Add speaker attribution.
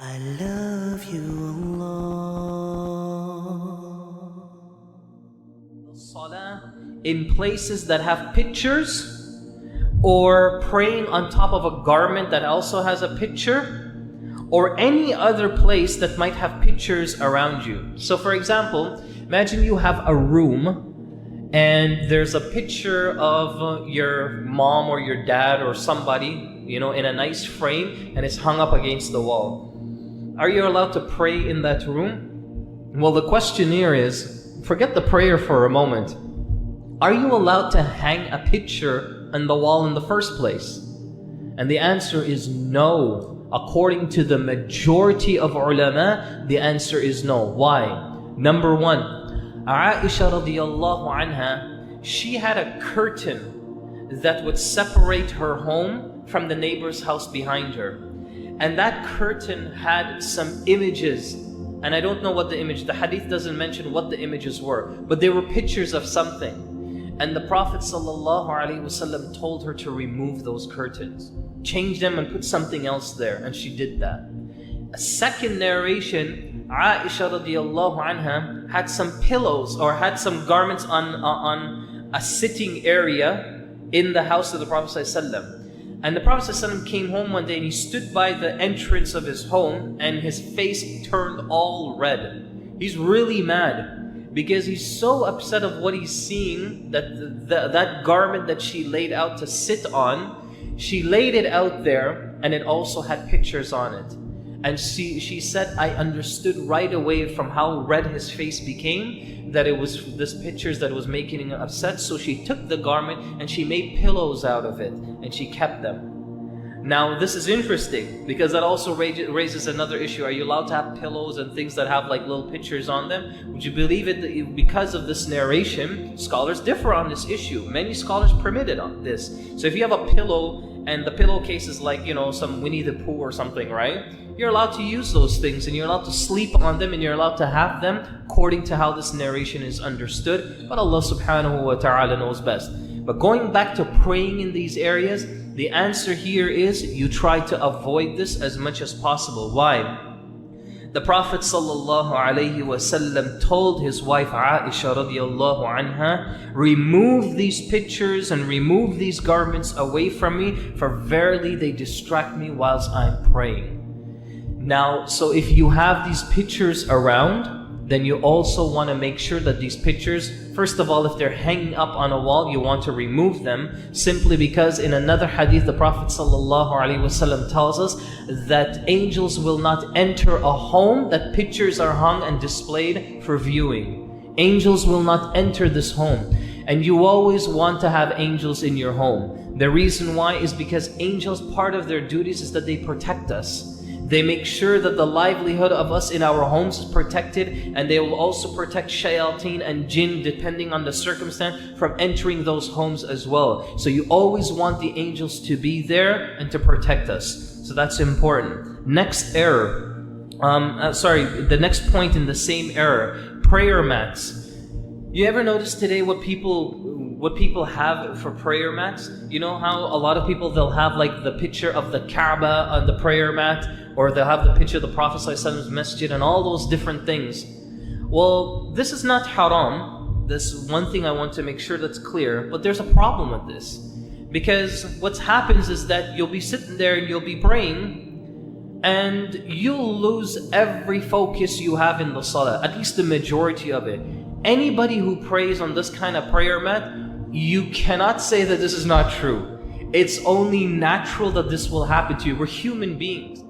Speaker 1: I love you, Allah.
Speaker 2: Salah in places that have pictures, or praying on top of a garment that also has a picture, or any other place that might have pictures around you. So for example, imagine you have a room and there's a picture of your mom or your dad or somebody, in a nice frame, and it's hung up against the wall. Are you allowed to pray in that room? Well, the question here is, forget the prayer for a moment. Are you allowed to hang a picture on the wall in the first place? And the answer is no. According to the majority of ulama, the answer is no. Why? Number one, Aisha radiallahu anha, she had a curtain that would separate her home from the neighbor's house behind her. And that curtain had some images. And I don't know what the hadith doesn't mention what the images were, but they were pictures of something. And the Prophet ﷺ told her to remove those curtains, change them and put something else there, and she did that. A second narration, Aisha radiallahu anha had some pillows or had some garments on a sitting area in the house of the Prophet ﷺ. And the Prophet ﷺ came home one day and he stood by the entrance of his home and his face turned all red. He's really mad because he's so upset of what he's seeing, that that garment that she laid out to sit on, she laid it out there and it also had pictures on it. And she said, I understood right away from how red his face became that it was this pictures that was making him upset. So she took the garment and she made pillows out of it and she kept them. Now this is interesting because that also raises another issue. Are you allowed to have pillows and things that have like little pictures on them? Would you believe it that because of this narration, scholars differ on this issue. Many scholars permitted on this. So if you have a pillow and the pillowcase is like, some Winnie the Pooh or something, right? You're allowed to use those things and you're allowed to sleep on them and you're allowed to have them according to how this narration is understood. But Allah subhanahu wa ta'ala knows best. But going back to praying in these areas, the answer here is you try to avoid this as much as possible. Why? The Prophet ﷺ told his wife Aisha radiallahu anha, remove these pictures and remove these garments away from me, for verily they distract me whilst I'm praying. Now, so if you have these pictures around, then you also want to make sure that these pictures, first of all, if they're hanging up on a wall, you want to remove them, simply because in another hadith, the Prophet ﷺ tells us that angels will not enter a home that pictures are hung and displayed for viewing. Angels will not enter this home. And you always want to have angels in your home. The reason why is because angels, part of their duties is that they protect us. They make sure that the livelihood of us in our homes is protected, and they will also protect shayateen and jinn, depending on the circumstance, from entering those homes as well. So you always want the angels to be there and to protect us. So that's important. Next error. The next point in the same error. Prayer mats. You ever notice today what people have for prayer mats? You know how a lot of people, they'll have like the picture of the Kaaba on the prayer mat, or they'll have the picture of the Prophet ﷺ's masjid and all those different things. Well, this is not haram. This is one thing I want to make sure that's clear, but there's a problem with this. Because what happens is that you'll be sitting there and you'll be praying and you'll lose every focus you have in the salah, at least the majority of it. Anybody who prays on this kind of prayer mat, you cannot say that this is not true. It's only natural that this will happen to you. We're human beings.